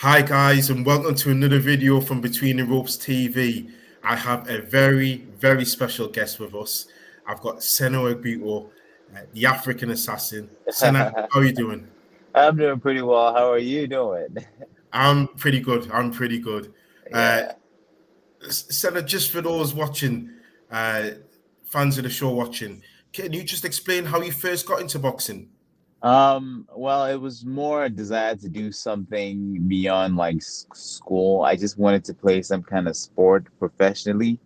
Hi guys, and welcome to another video from Between the Ropes TV. I have a very special guest with us. I've got Sena Agbeko, the African assassin. Sena, how are you doing? I'm doing pretty well. How are you doing? I'm pretty good. I'm pretty good. Uh, Yeah. Sena, just for those watching, uh, fans of the show watching, can you just explain how you first got into boxing? Well, it was more a desire to do something beyond like school. I just wanted to play some kind of sport professionally.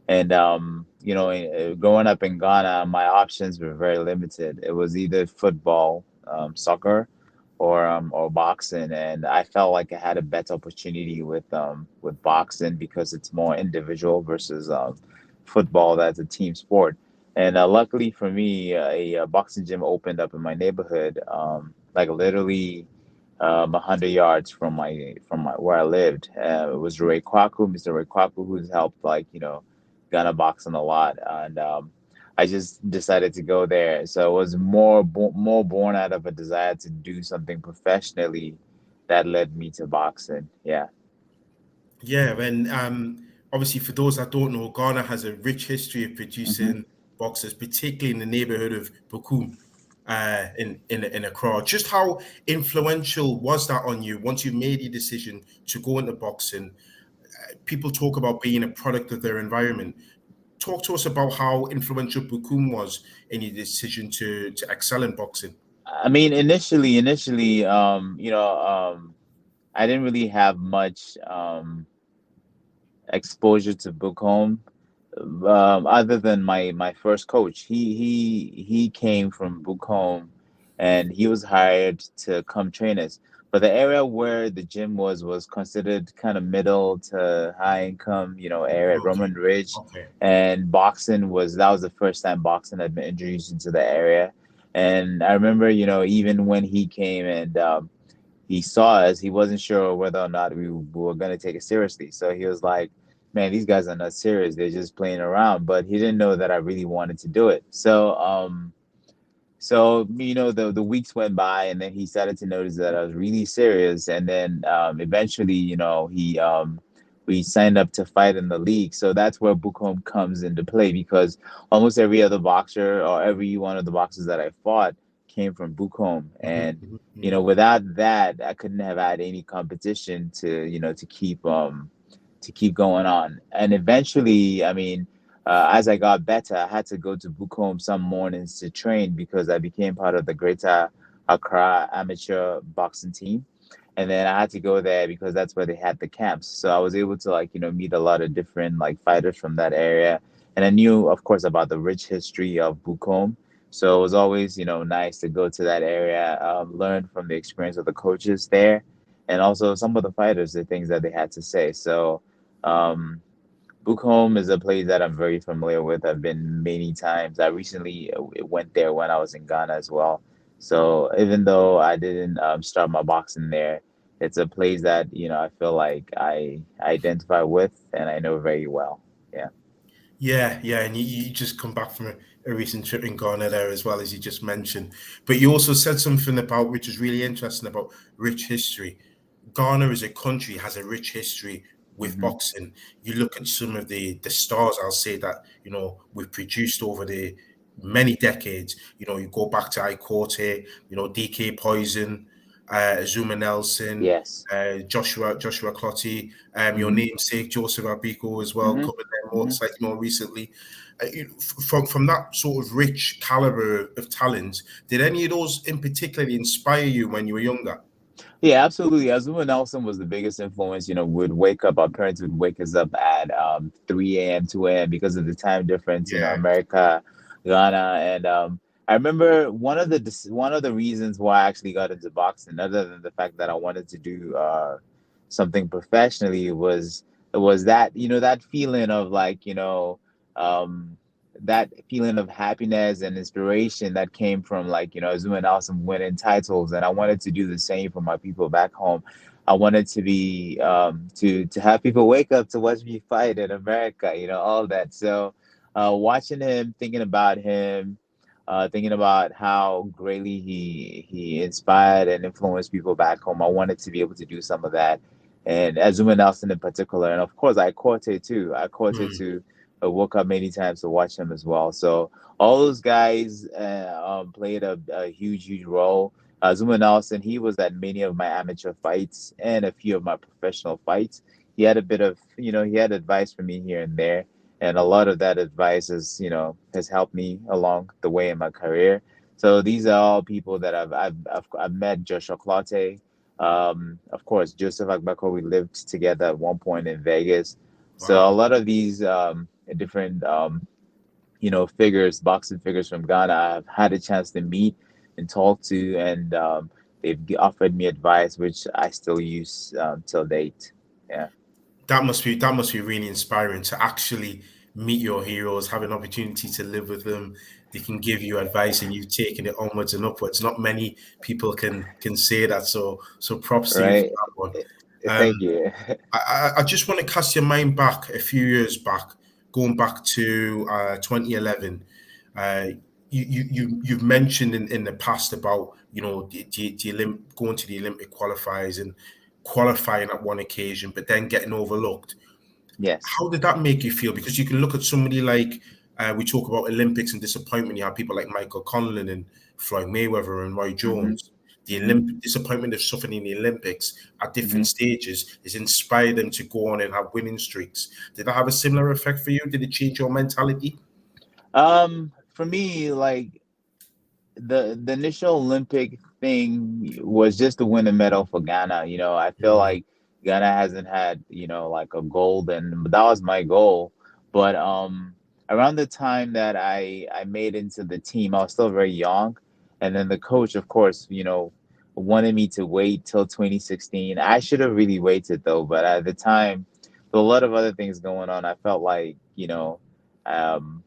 And growing up in Ghana, my options were very limited. It was either football, soccer, or boxing. And I felt like I had a better opportunity with boxing because it's more individual versus football that's a team sport. And luckily for me, a boxing gym opened up in my neighborhood, like literally 100 yards from my where I lived. It was Mr. Ray Kwaku, who's helped Ghana boxing a lot, and I just decided to go there. So it was more born out of a desire to do something professionally that led me to boxing. Yeah. Yeah, and obviously for those that don't know, Ghana has a rich history of hmm producing boxers, particularly in the neighborhood of Bukum, in Accra. Just how influential was that on you once you made your decision to go into boxing? People talk about being a product of their environment. Talk to us about how influential Bukum was in your decision to excel in boxing. I mean, initially, I didn't really have much exposure to book home, other than my first coach. He came from book home, and he was hired to come train us. But the area where the gym was considered kind of middle to high income, area at Okay, Roman Ridge, okay. and boxing was that was the first time boxing had been introduced into the area. And I remember, even when he came and he saw us, he wasn't sure whether or not we were going to take it seriously. So he was like, man, these guys are not serious. They're just playing around. But he didn't know that I really wanted to do it. So the weeks went by, and then he started to notice that I was really serious. And then eventually, he we signed up to fight in the league. So that's where Bukom comes into play, because almost every other boxer or every one of the boxers that I fought came from Bukom. Mhm, And mhm, mhm. without that, I couldn't have had any competition to keep going on. And eventually, I mean, as I got better, I had to go to Bukom some mornings to train because I became part of the Greater Accra amateur boxing team. And then I had to go there because that's where they had the camps. So I was able to meet a lot of different like fighters from that area. And I knew, of course, about the rich history of Bukom. So it was always, nice to go to that area, learn from the experience of the coaches there, and also some of the fighters, the things that they had to say. So, um, Bukom is a place that I'm very familiar with. I've been many times. I recently went there when I was in Ghana as well. So even though I didn't start my boxing there, it's a place that I feel like I identify with and I know very well. Yeah. Yeah, yeah, and you just come back from a recent trip in Ghana there as well, as you just mentioned. But you also said something about which is really interesting about rich history. Ghana as a country has a rich history with hmm boxing. You look at some of the stars, I'll say that, we've produced over the many decades. You go back to Ikote, DK Poison, Zuma Nelson, Yes. Joshua Clottey, your hmm namesake Joseph Abiko as well, hmm coming there hmm slightly more recently. From that sort of rich caliber of talent, did any of those in particularly inspire you when you were younger? Yeah, absolutely. Azuma Nelson was the biggest influence. We'd wake up, our parents would wake us up at 3 a.m., 2 a.m. because of the time difference, Yeah. America, Ghana. And I remember one of the reasons why I actually got into boxing, other than the fact that I wanted to do something professionally, was that, that feeling of um, that feeling of happiness and inspiration that came from Zuma Nelson winning titles, and I wanted to do the same for my people back home. I wanted to be to have people wake up to watch me fight in America, all that. So watching him, thinking about him, thinking about how greatly he inspired and influenced people back home. I wanted to be able to do some of that, and Azuma Nelson in particular, and of course I Corte too. I Corte Mm. too. I woke up many times to watch him as well. So all those guys played a huge role. Zuma Nelson, he was at many of my amateur fights and a few of my professional fights. He had a bit of, he had advice for me here and there, and a lot of that advice is, has helped me along the way in my career. So these are all people that I've met. Joshua Clotte, of course, Joseph Agbeko. We lived together at one point in Vegas. So a Wow. lot of these different figures, boxing figures from Ghana, I've had a chance to meet and talk to, and they've offered me advice, which I still use till date. Yeah. That must be really inspiring to actually meet your heroes, have an opportunity to live with them. They can give you advice, and you've taken it onwards and upwards. Not many people can say that. So props to you for Right. that one. Thank Um, you. I just want to cast your mind back a few years back, going back to 2011. Uh, you've mentioned in the past about going to the Olympic qualifiers and qualifying at one occasion, but then getting overlooked. Yes. How did that make you feel? Because you can look at somebody like we talk about Olympics and disappointment. You have people like Michael Conlon and Floyd Mayweather and Roy Mm-hmm. Jones. The Mm-hmm. Olympic disappointment they've suffered in the Olympics at Mm-hmm. different stages has inspired them to go on and have winning streaks. Did that have a similar effect for you? Did it change your mentality? For me, like the initial Olympic thing was just to win a medal for Ghana. I feel Mm, like Ghana hasn't had, like a gold, and that was my goal. But around the time that I made into the team, I was still very young, and then the coach, of course, wanted me to wait till 2016. I should have really waited though, but at the time, with a lot of other things going on, I felt like, um,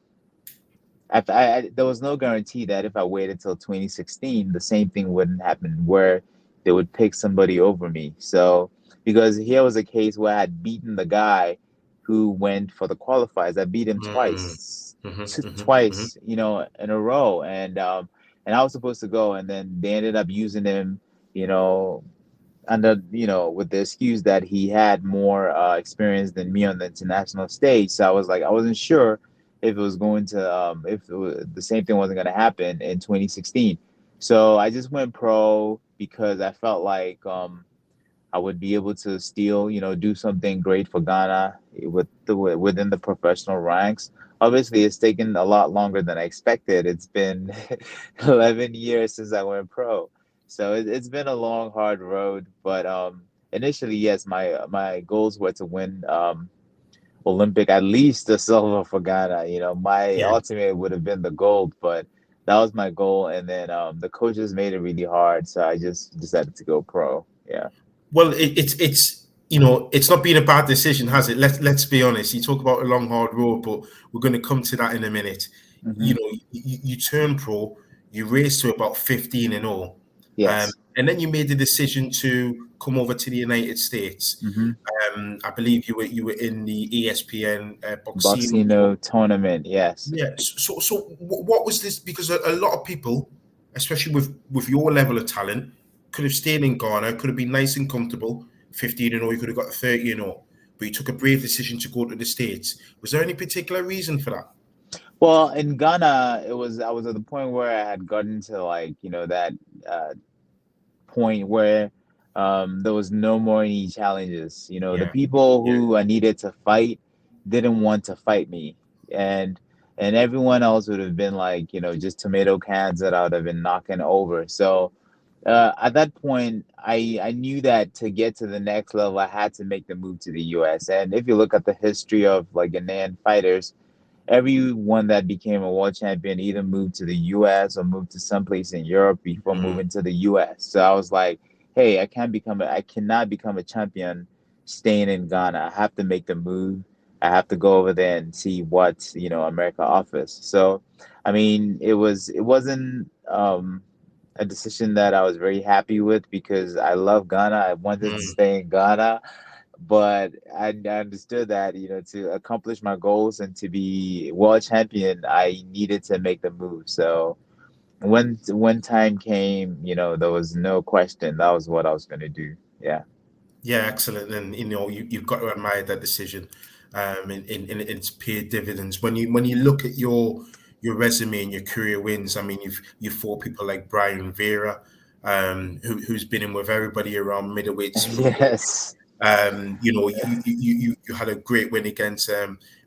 there was no guarantee that if I waited till 2016, the same thing wouldn't happen where they would pick somebody over me. So, because here was a case where I had beaten the guy who went for the qualifiers. I beat him mm, twice, mhm, mhm, mhm, twice, in a row, and I was supposed to go, and then they ended up using him, you know, under with the excuse that he had more experience than me on the international stage. So I was like, I wasn't sure if it was going to if it was, the same thing wasn't going to happen in 2016. So I just went pro because I felt like I would be able to still, do something great for Ghana within the professional ranks. Obviously, it's taken a lot longer than I expected. It's been 11 years since I went pro, so it's been a long, hard road. But initially, yes, my goals were to win Olympic, at least the silver for Ghana. My yeah. ultimate would have been the gold, but that was my goal. And then the coaches made it really hard, so I just decided to go pro. Yeah. Well, it's not been a bad decision, has it? Let's be honest. You talk about a long hard road, but we're going to come to that in a minute. Hmm. You turn pro, you race to about 15 and all, Yes. and then you made the decision to come over to the United States. Hmm. I believe you were in the ESPN Boxino Boxino tour. tournament. Yes. Yeah. So what was this? Because a lot of people, especially with your level of talent, could have stayed in Ghana, could have been nice and comfortable, 15 and all. You could have got 30 and all, but you took a brave decision to go to the States. Was there any particular reason for that? Well, in Ghana, I was at the point where I had gotten to, like, that uh, point where there was no more any challenges. The Yeah. people Yeah. who I needed to fight didn't want to fight me, and everyone else would have been like, just tomato cans that I would have been knocking over. So at that point, I knew that to get to the next level, I had to make the move to the U.S. And if you look at the history of like Ghanaian fighters, everyone that became a world champion either moved to the US or moved to someplace in Europe before Mm, moving to the US. So I was like, hey, I cannot become a champion staying in Ghana. I have to make the move. I have to go over there and see what, America offers. So, I mean, it wasn't a decision that I was very happy with because I love Ghana. I wanted to mm. stay in Ghana, but I understood that to accomplish my goals and to be world champion, I needed to make the move. So when time came, there was no question. That was what I was gonna do. Yeah. Yeah, excellent. And you've got to admire that decision. In it's paid dividends. When you look at your resume and your career wins, I mean, you've fought people like Brian Vera, who's been in with everybody around middleweights before. Yes. You had a great win against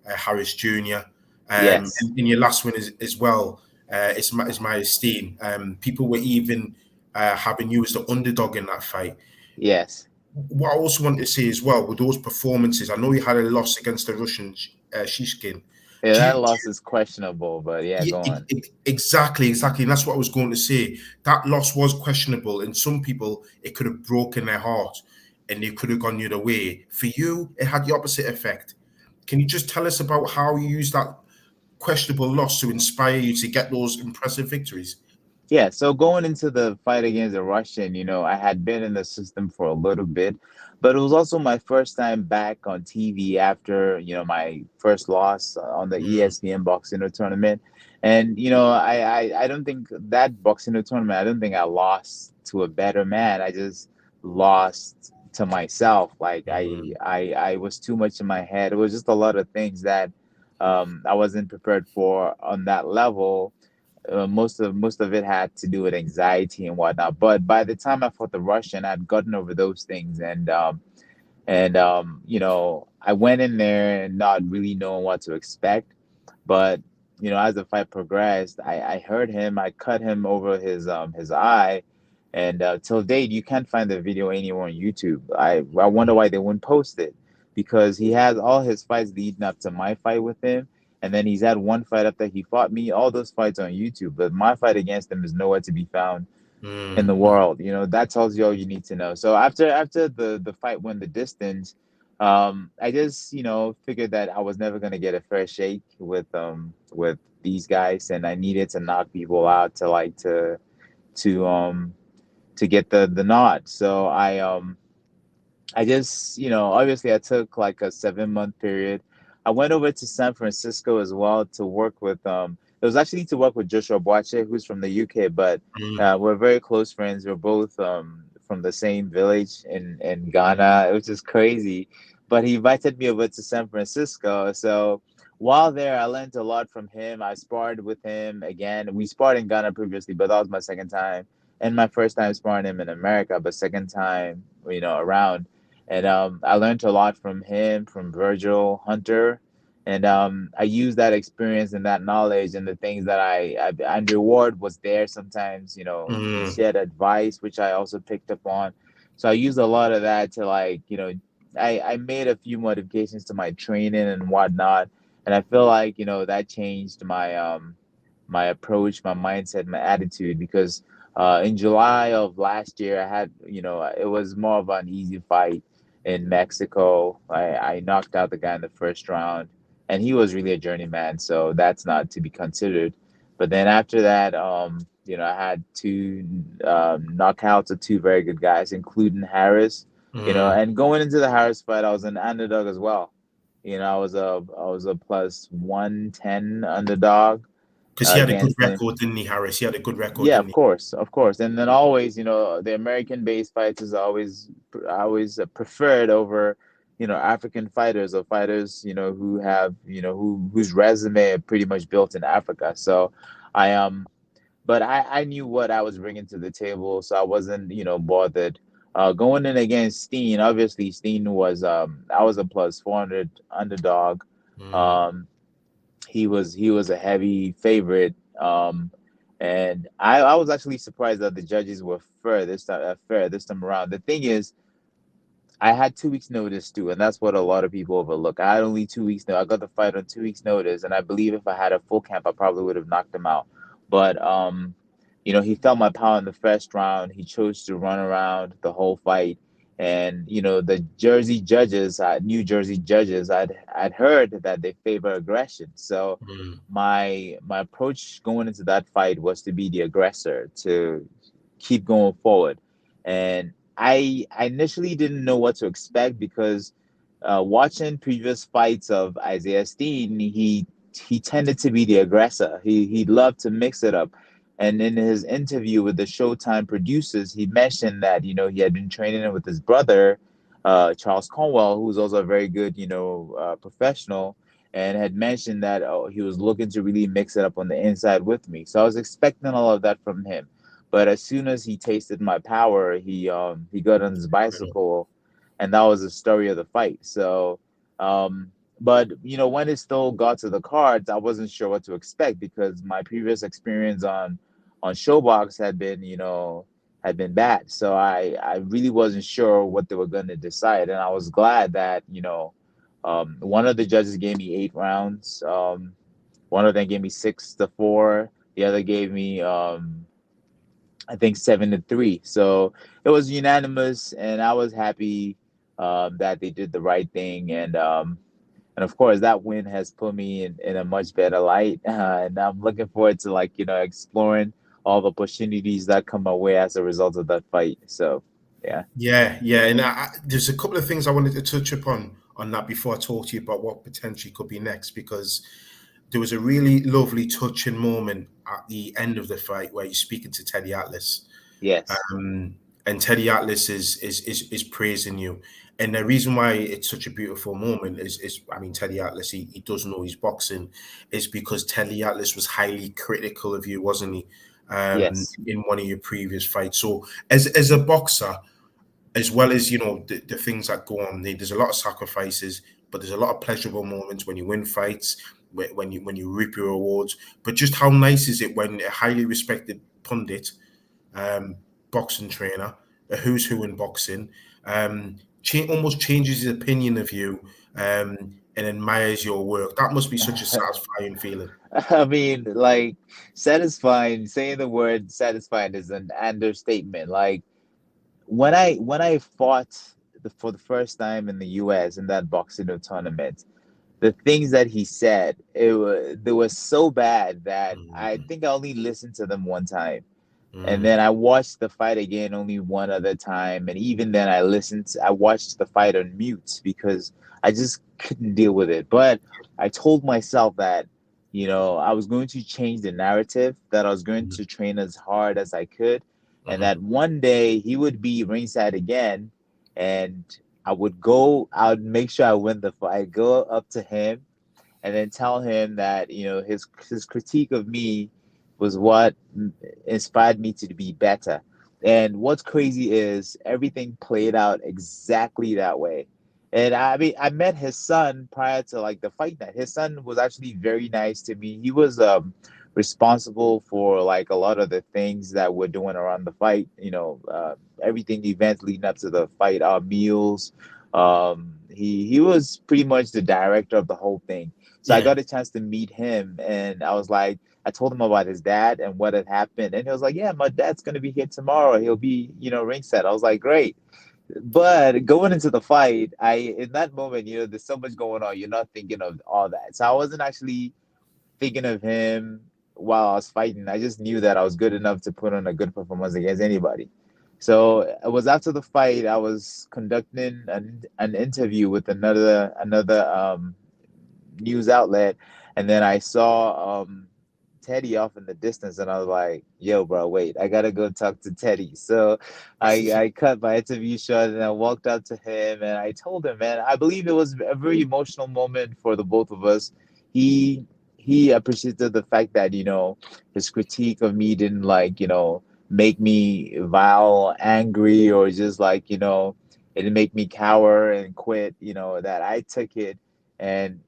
Harris Jr. Yes. And your last win is as well. It's my esteem. People were even having you as the underdog in that fight. Yes. What I also want to say as well with those performances, I know you had a loss against the Russian Shishkin. Yeah, Do you, that loss is questionable, but yeah, go on. exactly, and that's what I was going to say. That loss was questionable, and some people it could have broken their heart, and they could have gone the other way. For you, it had the opposite effect. Can you just tell us about how you used that questionable loss to inspire you to get those impressive victories? Yeah, so going into the fight against the Russian, I had been in the system for a little bit, but it was also my first time back on TV after, my first loss on the Mm, ESPN boxing tournament. And, I don't think that boxing tournament, I don't think I lost to a better man. I just lost to myself. Like mm, I was too much in my head. It was just a lot of things that I wasn't prepared for on that level. Most of it had to do with anxiety and whatnot. But by the time I fought the Russian, I'd gotten over those things, and I went in there not really knowing what to expect. But as the fight progressed, I heard him. I cut him over his eye, and till date, you can't find the video anywhere on YouTube. I wonder mm, why they wouldn't post it, because he has all his fights leading up to my fight with him, and then he's had one fight after he fought me. All those fights on YouTube, but my fight against him is nowhere to be found in the mm, world. That tells you all you need to know. So after the fight went the distance, I just figured that I was never gonna get a fair shake with these guys, and I needed to knock people out to to get the nod. So I just, obviously I took like a 7 month period. I went over to San Francisco as well to work with it was actually to work with Joshua Buatsi, who's from the UK, but mm, we're very close friends. We're both from the same village in Ghana. It was just crazy. But he invited me over to San Francisco. So while there, I learned a lot from him. I sparred with him again. We sparred in Ghana previously, but that was my second time. And my first time sparring him in America, but second time, around. And I learned a lot from him, from Virgil Hunter, and I used that experience and that knowledge and the things that Andrew Ward was there sometimes. He mm, shared advice, which I also picked up on. So I used a lot of that to like, I made a few modifications to my training and whatnot, and I feel like that changed my approach, my mindset, my attitude, because in July of last year, I had, it was more of an easy fight in Mexico. I knocked out the guy in the first round, and he was really a journeyman, so that's not to be considered. But then after that, I had two knockouts of two very good guys, including Harris. mm. And going into the Harris fight, I was an underdog as well. I was a plus 110 underdog Because he had a good against him. record, didn't he, Harris? He had a good record, Yeah, didn't of he? course, of course. And then always, the American-based fights is always preferred over, African fighters or fighters, who have, whose resume are pretty much built in Africa. So, but I knew what I was bringing to the table, so I wasn't, bothered. Going in against Steen, obviously Steen I was a plus 400 underdog. Mm, Um, he was a heavy favorite. And I was actually surprised that the judges were fair this time around. The thing is, I had 2 weeks notice too, and that's what a lot of people overlook. I had only 2 weeks notice. I got the fight on 2 weeks notice, and I believe if I had a full camp, I probably would have knocked him out. But he felt my power in the first round. He chose to run around the whole fight, and the New Jersey judges, I'd heard that they favor aggression. So mm, my approach going into that fight was to be the aggressor, to keep going forward. And I initially didn't know what to expect, because watching previous fights of Isaiah Steen, he tended to be the aggressor. He loved to mix it up. And in his interview with the Showtime producers, he mentioned that, he had been training with his brother, Charles Conwell, who's also a very good, professional, and had mentioned that, he was looking to really mix it up on the inside with me. So I was expecting all of that from him. But as soon as he tasted my power, he got on his bicycle, and that was the story of the fight. So, but when it still got to the cards, I wasn't sure what to expect because my previous experience on Showbox had been bad. So I really wasn't sure what they were going to decide, and I was glad that one of the judges gave me 8 rounds. One of them gave me 6-4. The other gave me I think 7-3. So it was unanimous, and I was happy that they did the right thing. And of course, that win has put me in a much better light. And I'm looking forward to exploring all the opportunities that come my way as a result of that fight. So, yeah. Yeah, yeah, and there's a couple of things I wanted to touch upon on that before I talk to you about what potentially could be next, because there was a really lovely touching moment at the end of the fight where you're speaking to Teddy Atlas, Yes. and Teddy Atlas is praising you. And the reason why it's such a beautiful moment is I mean, Teddy Atlas, he does know he's boxing, is because Teddy Atlas was highly critical of you, wasn't he? Yes. In one of your previous fights. So as a boxer, as well as the things that go on, there's a lot of sacrifices, but there's a lot of pleasurable moments when you win fights, when you reap your rewards. But just how nice is it when a highly respected pundit, um, boxing trainer, a who's who in boxing, almost changes his opinion of you, and admires your work? That must be such a satisfying feeling. I mean, satisfying, saying the word satisfying is an understatement. Like, when I fought for the first time in the US in that boxing tournament, the things that he said, they were so bad that I Mhm. think I only listened to them one time. And Mm. then I watched the fight again only one other time. And even then I watched the fight on mute because I just couldn't deal with it. But I told myself that, I was going to change the narrative, that I was going Mhm. to train as hard as I could, and Mhm. that one day he would be ringside again, and I would make sure I win the fight. I'd go up to him and then tell him that his critique of me was what inspired me to be better. And what's crazy is everything played out exactly that way. And I mean, I met his son prior to the fight night. His son was actually very nice to me. He was responsible for a lot of the things that we're doing around the fight. Everything, events leading up to the fight, our meals. He was pretty much the director of the whole thing. So I Yeah. got a chance to meet him, and I told him about his dad and what had happened, and he was like, "Yeah, my dad's gonna be here tomorrow. He'll be, ringside." I was like, "Great." But going into the fight, in that moment, there's so much going on. You're not thinking of all that. So I wasn't actually thinking of him while I was fighting. I just knew that I was good enough to put on a good performance against anybody. So it was after the fight, I was conducting an interview with another news outlet, and then I saw Teddy off in the distance, and I was like, "Yo, bro, wait, I gotta go talk to Teddy." So I cut my interview short, and I walked up to him, and I told him, man, I believe it was a very emotional moment for the both of us. He he appreciated the fact that his critique of me didn't make me vile, angry, or just it didn't make me cower and quit. That I took it, and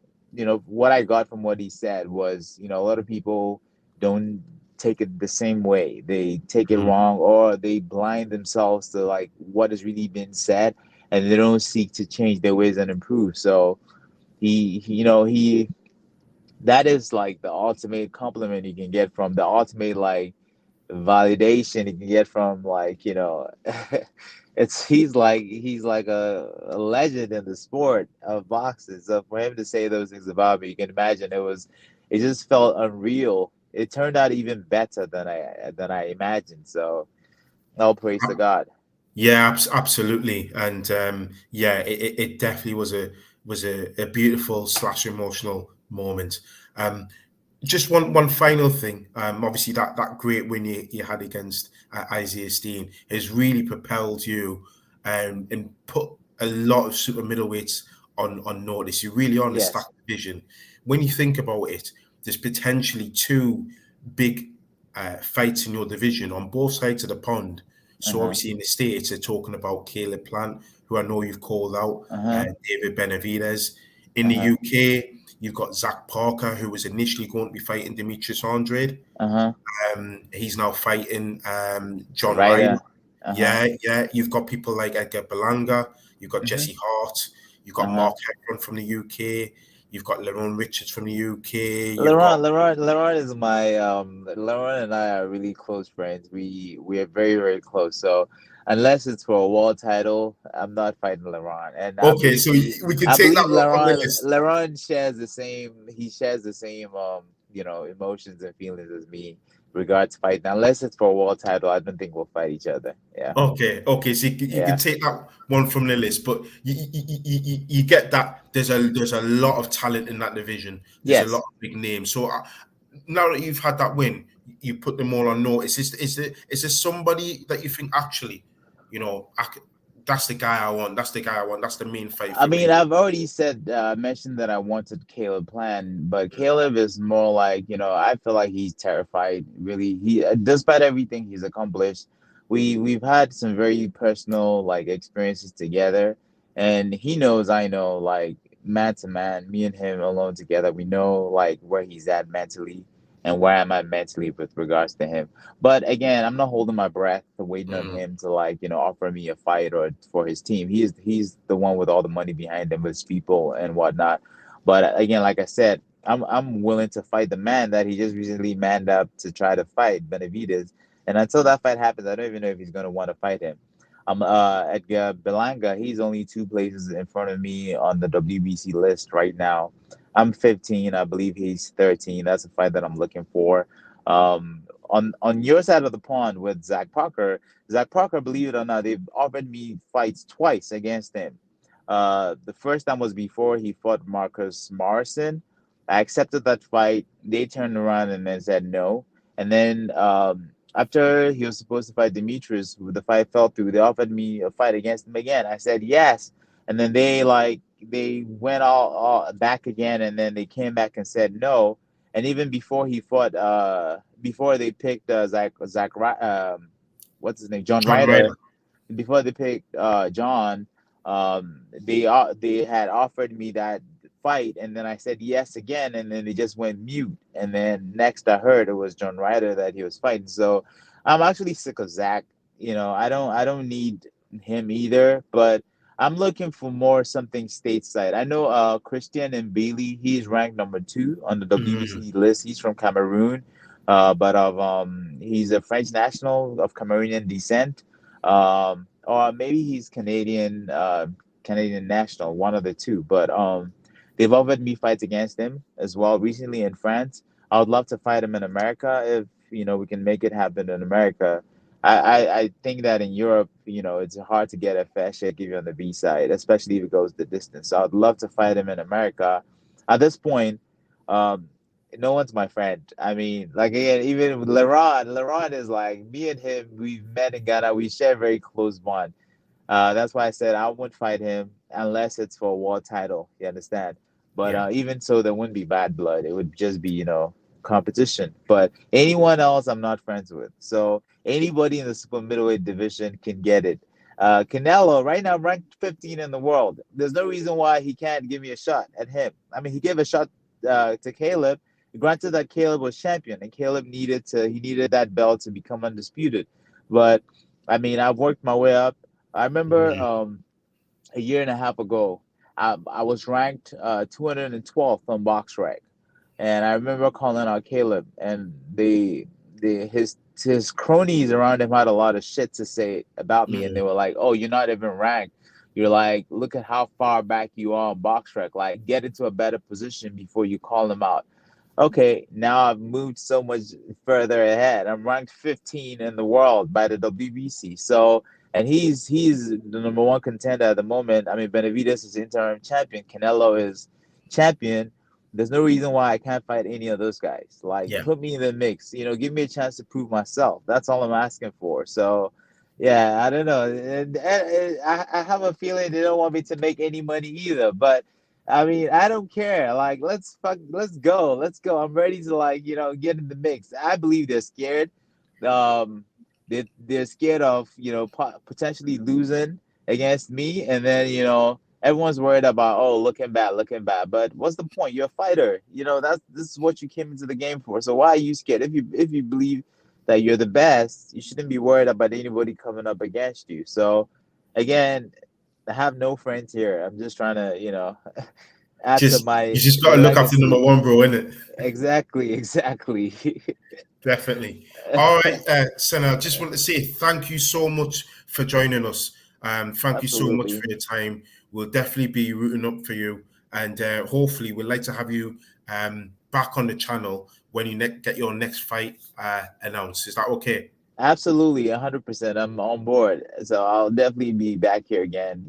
what I got from what he said was, a lot of people don't take it the same way. They take it Mhm. wrong, or they blind themselves to what has really been said, and they don't seek to change their ways and improve. So he that is the ultimate compliment you can get, from the ultimate validation you can get from it's he's like a legend in the sport of boxing. So for him to say those things about me, you can imagine it just felt unreal. It turned out even better than I imagined. So all praise to God. Yeah, absolutely, and yeah, it definitely was a beautiful slash emotional moment. Um, just one final thing. Obviously that great win you had against Isaiah Steen has really propelled you, and put a lot of super middleweights on notice. You really are in a Yes. stacked division. When you think about it, there's potentially two big fights in your division on both sides of the pond. So Uh-huh. obviously in the States, they're talking about Caleb Plant, who I know you've called out, Uh-huh. David Benavidez. In the Uh-huh. UK, you've got Zach Parker, who was initially going to be fighting Demetrius Andrade. Uh-huh. He's now fighting John Ryder. Ryder. Uh-huh. Yeah. You've got people like Edgar Berlanga. You've got Mm-hmm. Jesse Hart. You've got Uh-huh. Mark Heron from the UK. You've got Lerrone Richards from the UK. You've got Lerrone is my Lerrone and I are really close friends. We are very, very close. So unless it's for a world title, I'm not fighting Lerrone. And okay. So we can I take believe that one from the list. Lerrone shares the same he shares the same emotions and feelings as me regards fighting. Unless it's for a world title, I don't think we'll fight each other. Yeah. Okay. So you can Yeah. take that one from the list, but you get that there's a lot of talent in that division. There's a lot Yes. of big names. So now that you've had that win, you put them all on notice. Is there somebody that you think actually, you know, that's the guy I want. That's the guy I want. That's the main fight I for mean, me. I've already said mentioned that I wanted Caleb Plan, but Caleb is more like, I feel like he's terrified. Really, he despite everything he's accomplished, we've had some very personal like experiences together, and he knows I know like man to man, me and him alone together, we know like where he's at mentally and where I'm at mentally with regards to him. But again, I'm not holding my breath waiting on Mm, him to like, offer me a fight or for his team. He's the one with all the money behind him, with his people and whatnot. But again, like I said, I'm willing to fight the man that he just recently manned up to try to fight, Benavidez. And until that fight happens, I don't even know if he's gonna want to fight him. Edgar Belanga, he's only two places in front of me on the WBC list right now. I'm 15, I believe he's 13. That's a fight that I'm looking for. On your side of the pond with Zach Parker, believe it or not, they've offered me fights twice against him. The first time was before he fought Marcus Morrison. I accepted that fight. They turned around and then said no. And then after he was supposed to fight Demetrius, the fight fell through. They offered me a fight against him again. I said yes. And then they went all back again, and then they came back and said no. And even before they picked what's his name, John John Ryder. Ryder, before they picked John, they had offered me that fight, and then I said yes again, and then they just went mute. And then next I heard it was John Ryder that he was fighting. So I'm actually sick of Zach. I don't need him either, but I'm looking for more something stateside. I know Christian and Bailey, he's ranked number 2 on the Mm, WBC list. He's from Cameroon, but he's a French national of Cameroonian descent. Or maybe he's Canadian national, one of the two. But they've offered me fights against him as well recently in France. I would love to fight him in America if we can make it happen in America. I think that in Europe, it's hard to get a fair shake even on the B side, especially if it goes the distance. So I'd love to fight him in America. At this point, um, no one's my friend. I mean, like again, even with Lerrone is like me and him. We've met in Ghana. We share a very close bond. That's why I said I wouldn't fight him unless it's for a world title. You understand? But yeah. even so, there wouldn't be bad blood. It would just be, competition. But anyone else, I'm not friends with. So anybody in the super middleweight division can get it. Canelo, right now, ranked 15 in the world. There's no reason why he can't give me a shot at him. I mean, he gave a shot to Caleb. Granted that Caleb was champion, and Caleb needed that belt to become undisputed. But I mean, I've worked my way up. I remember Mm, a year and a half ago, I was ranked 212th on BoxRec, and I remember calling out Caleb, and his cronies around him had a lot of shit to say about me, and they mm, were like, "Oh, you're not even ranked. You're like, look at how far back you are on BoxRec. Like, get into a better position before you call him out." Okay, now I've moved so much further ahead. I'm ranked 15 in the world by the WBC. So, and he's the number one contender at the moment. I mean, Benavidez is interim champion. Canelo is champion. there's no reason why I can't fight any of those guys. Like, Yeah. put me in the mix. Give me a chance to prove myself. That's all I'm asking for. So, yeah, I don't know. And I have a feeling they don't want me to make any money either. But I mean, I don't care. Like, let's go, let's go. I'm ready to get in the mix. I believe they're scared. Um, they're scared of potentially losing against me, and then everyone's worried about, oh, looking bad, looking bad. But what's the point? You're a fighter. This is what you came into the game for. So why are you scared? If you believe that you're the best, you shouldn't be worried about anybody coming up against you. So again, I have no friends here. I'm just trying to, add to Just my you just got the to look after number legacy. one, bro, innit? Exactly, exactly. Definitely. All right, Senna, I just want to say thank you so much for joining us. Thank you so much for Absolutely. your time. We'll definitely be rooting up for you, and hopefully, we'd like to have you back on the channel when you get your next fight announced. Is that okay? Absolutely, 100%. I'm on board. So I'll definitely be back here again,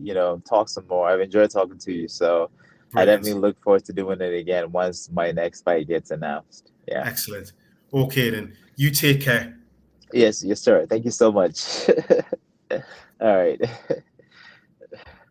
talk some more. I've enjoyed talking to you. So I definitely Brilliant. look forward to doing it again once my next fight gets announced. Yeah. Excellent. Okay, then. You take care. Yes, yes, sir. Thank you so much. All right.